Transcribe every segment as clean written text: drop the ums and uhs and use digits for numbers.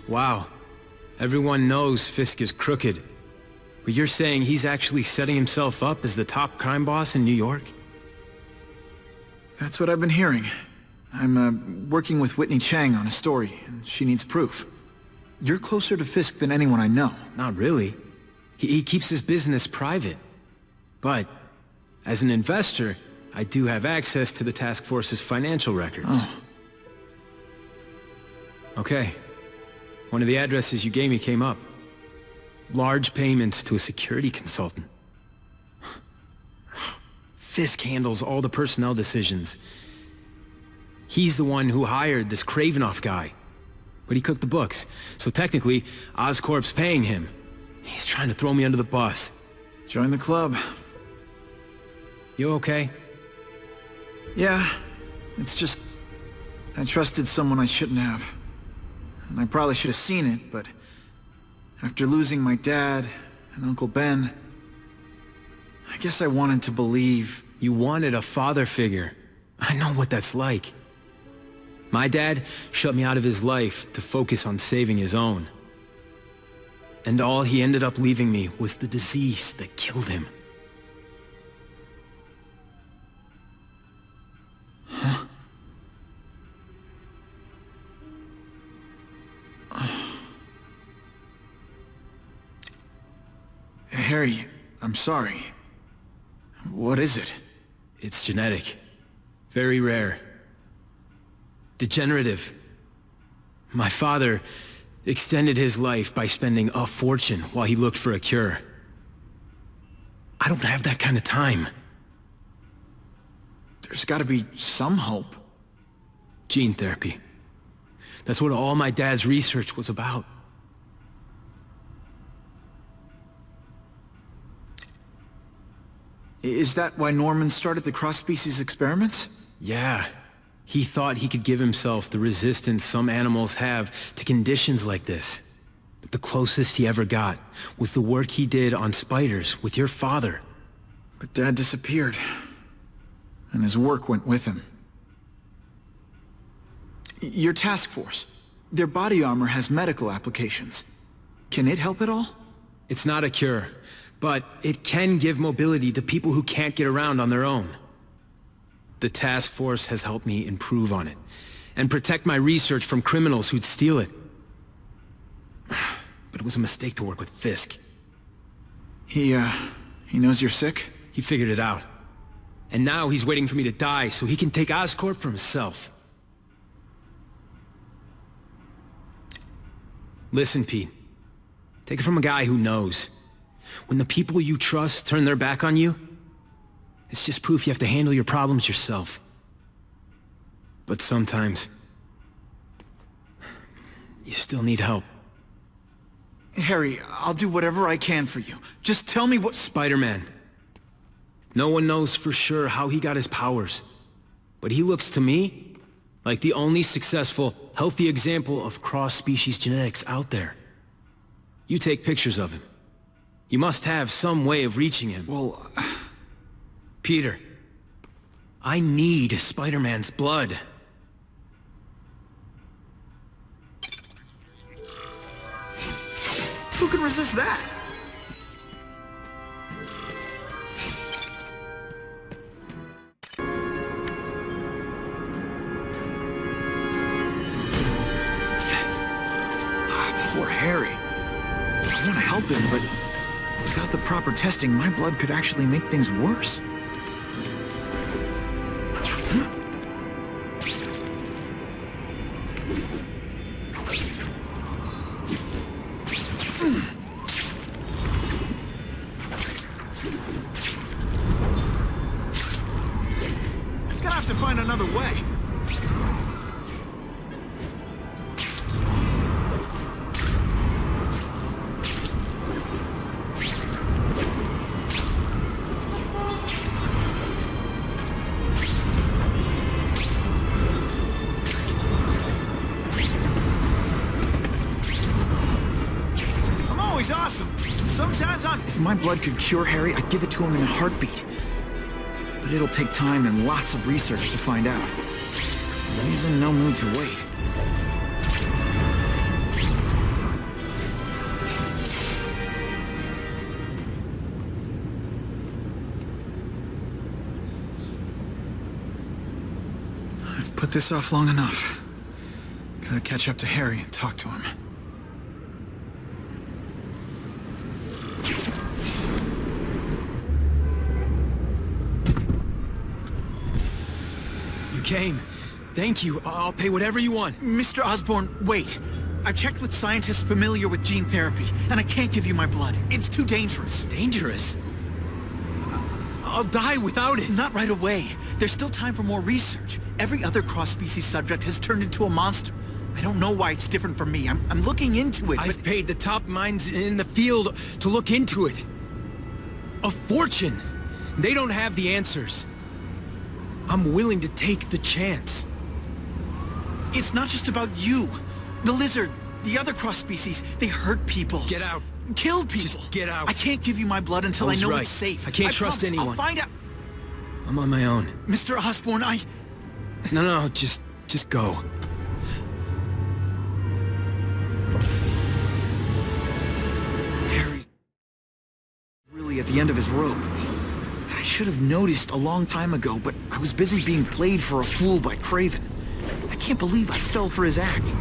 Wow. Everyone knows Fisk is crooked. But you're saying he's actually setting himself up as the top crime boss in New York? That's what I've been hearing. I'm working with Whitney Chang on a story, and she needs proof. You're closer to Fisk than anyone I know. Not really. He keeps his business private. But, as an investor, I do have access to the task force's financial records. Oh. Okay. One of the addresses you gave me came up. Large payments to a security consultant. Fisk handles all the personnel decisions. He's the one who hired this Kravinoff guy. But he cooked the books, so technically, Oscorp's paying him. He's trying to throw me under the bus. Join the club. You okay? Yeah, it's just... I trusted someone I shouldn't have. And I probably should have seen it, but... after losing my dad and Uncle Ben... I guess I wanted to believe... You wanted a father figure. I know what that's like. My dad shut me out of his life to focus on saving his own. And all he ended up leaving me was the disease that killed him. Huh? Harry, I'm sorry. What is it? It's genetic. Very rare. Degenerative. My father extended his life by spending a fortune while he looked for a cure. I don't have that kind of time. There's gotta be some hope. Gene therapy. That's what all my dad's research was about. Is that why Norman started the cross-species experiments? Yeah. He thought he could give himself the resistance some animals have to conditions like this. But the closest he ever got was the work he did on spiders with your father. But Dad disappeared. And his work went with him. Your task force. Their body armor has medical applications. Can it help at all? It's not a cure, but it can give mobility to people who can't get around on their own. The task force has helped me improve on it, and protect my research from criminals who'd steal it. But it was a mistake to work with Fisk. He knows you're sick? He figured it out. And now he's waiting for me to die so he can take Oscorp for himself. Listen, Pete. Take it from a guy who knows. When the people you trust turn their back on you, it's just proof you have to handle your problems yourself. But sometimes, you still need help. Harry, I'll do whatever I can for you. Just tell me what— Spider-Man. No one knows for sure how he got his powers. But he looks to me like the only successful, healthy example of cross-species genetics out there. You take pictures of him. You must have some way of reaching him. Well, Peter, I need Spider-Man's blood. who can resist that? Poor Harry. I want to help him, but without the proper testing, my blood could actually make things worse. Gonna have to find another way. Awesome. Sometimes if my blood could cure Harry, I'd give it to him in a heartbeat. But it'll take time and lots of research to find out. And he's in no mood to wait. I've put this off long enough. Gotta catch up to Harry and talk to him. You came. Thank you. I'll pay whatever you want. Mr. Osborn, wait. I've checked with scientists familiar with gene therapy, and I can't give you my blood. It's too dangerous. Dangerous? I'll die without it. Not right away. There's still time for more research. Every other cross-species subject has turned into a monster. I don't know why it's different from me. I'm looking into it, I've paid the top minds in the field to look into it. A fortune. They don't have the answers. I'm willing to take the chance. It's not just about you. The lizard, the other cross-species, they hurt people. Get out. Kill people. Just get out. I can't give you my blood until I know it's safe. I can't trust promise. anyone. I'll find out. I'm on my own. Mr. Osborn, No, just go. Harry's really at the end of his rope. I should have noticed a long time ago, but I was busy being played for a fool by Craven. I can't believe I fell for his act.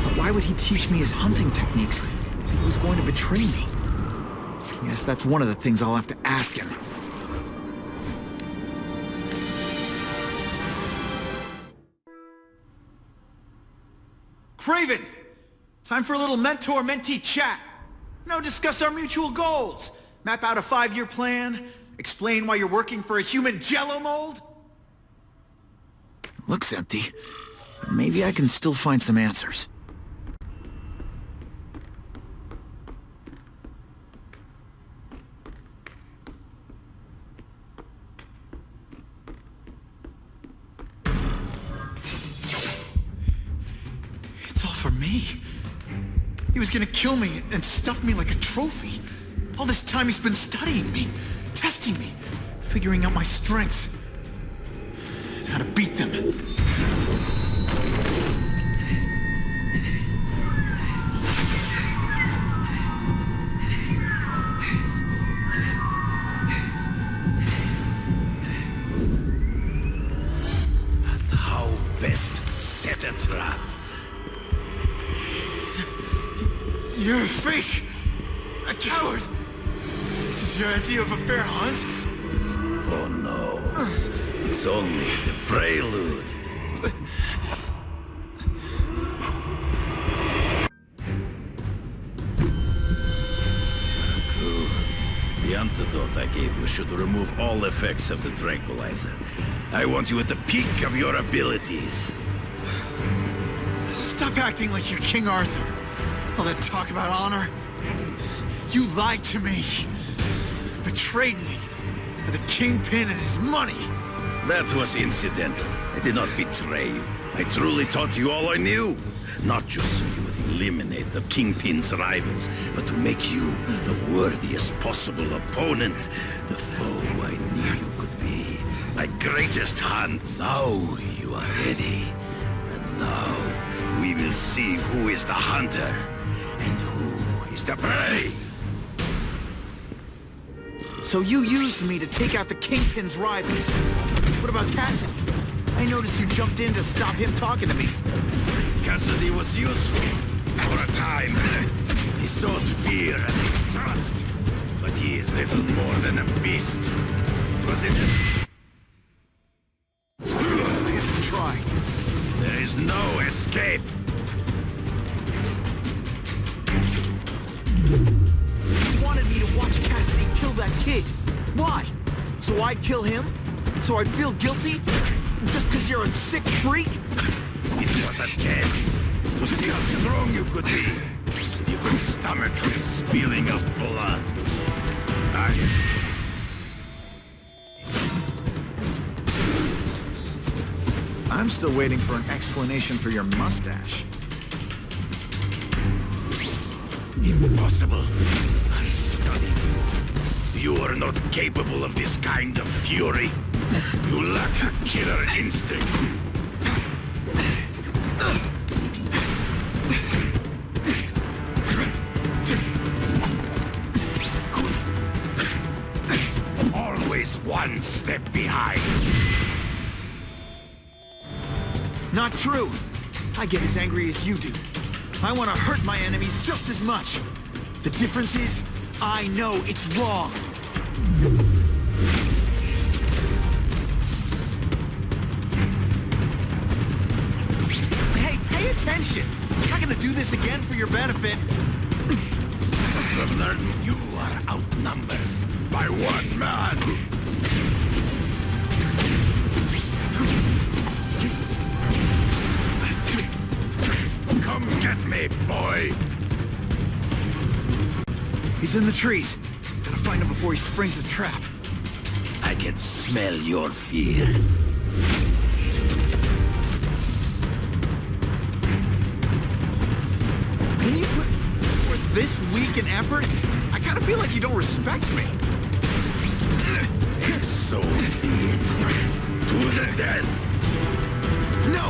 But why would he teach me his hunting techniques if he was going to betray me? Yes, that's one of the things I'll have to ask him. Craven! Time for a little mentor-mentee chat. Discuss our mutual goals. Map out a 5-year plan. Explain why you're working for a human jello mold. Looks empty. Maybe I can still find some answers. It's all for me. He was gonna kill me and stuff me like a trophy. All this time he's been studying me, testing me, figuring out my strengths, and how to beat them. And how best to set a trap. You're a fake! A coward! This is your idea of a fair hunt? Oh no. It's only the prelude. The antidote I gave you should remove all effects of the tranquilizer. I want you at the peak of your abilities. Stop acting like you're King Arthur. All that talk about honor. You lied to me. Betrayed me for the Kingpin and his money. That was incidental. I did not betray you. I truly taught you all I knew. Not just so you would eliminate the Kingpin's rivals, but to make you the worthiest possible opponent. The foe I knew you could be. My greatest hunt. Now you are ready. And now we will see who is the hunter and who is the prey. So you used me to take out the Kingpin's rivals. What about Cassidy? I noticed you jumped in to stop him talking to me. Cassidy was useful for a time. He sought fear and mistrust, but he is little more than a beast. It was in him. I have to try. There is no escape. You wanted me to watch Cassidy kill that kid. Why? So I'd kill him? So I'd feel guilty? Just because you're a sick freak? It was a test to see how strong you could be. You could stomach the spilling of blood. I'm still waiting for an explanation for your mustache. Impossible. I studied you. You are not capable of this kind of fury. You lack killer instinct. Always one step behind. Not true. I get as angry as you do. I want to hurt my enemies just as much. The difference is, I know it's wrong. Hey, pay attention. I'm not gonna do this again for your benefit. I've learned you are outnumbered by one man. Come get me, boy. He's in the trees. Gotta find him before he springs the trap. I can smell your fear. Can you put forth this weak an effort? I kinda feel like you don't respect me. So be it. To the death. No!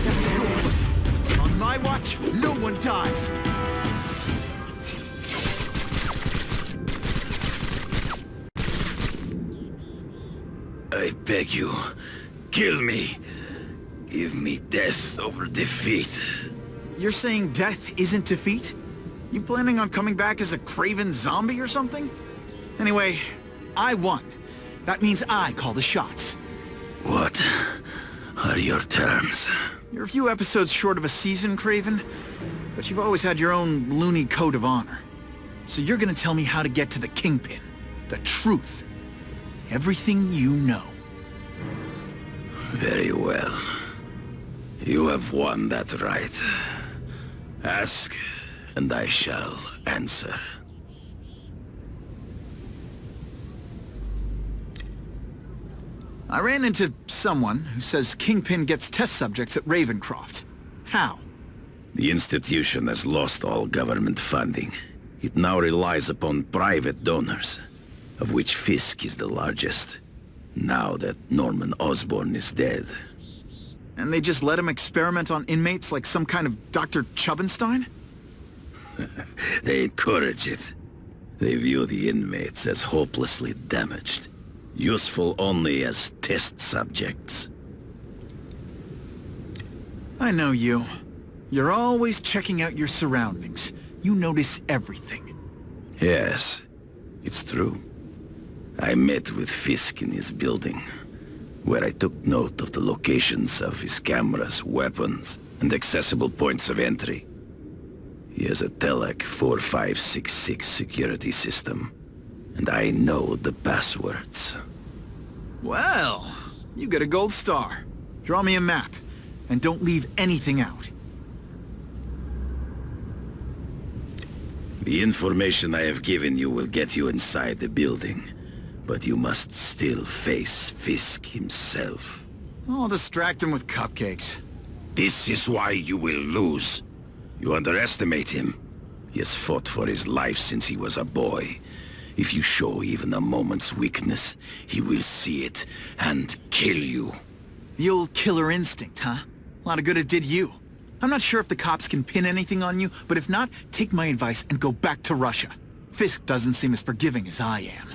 That's cool. On my watch, no one dies. I beg you, kill me. Give me death over defeat. You're saying death isn't defeat? You planning on coming back as a craven zombie or something? Anyway, I won. That means I call the shots. What are your terms? You're a few episodes short of a season, Craven, but you've always had your own loony code of honor. So you're gonna tell me how to get to the Kingpin. The truth. Everything you know. Very well. You have won that right. Ask, and I shall answer. I ran into someone who says Kingpin gets test subjects at Ravencroft. How? The institution has lost all government funding. It now relies upon private donors, of which Fisk is the largest, now that Norman Osborn is dead. And they just let him experiment on inmates like some kind of Dr. Chubbenstein? They encourage it. They view the inmates as hopelessly damaged, useful only as test subjects. I know you. You're always checking out your surroundings. You notice everything. Yes, it's true. I met with Fisk in his building, where I took note of the locations of his cameras, weapons, and accessible points of entry. He has a Telec 4566 security system, and I know the passwords. Well, you get a gold star. Draw me a map, and don't leave anything out. The information I have given you will get you inside the building, but you must still face Fisk himself. I'll distract him with cupcakes. This is why you will lose. You underestimate him. He has fought for his life since he was a boy. If you show even a moment's weakness, he will see it and kill you. The old killer instinct, huh? A lot of good it did you. I'm not sure if the cops can pin anything on you, but if not, take my advice and go back to Russia. Fisk doesn't seem as forgiving as I am.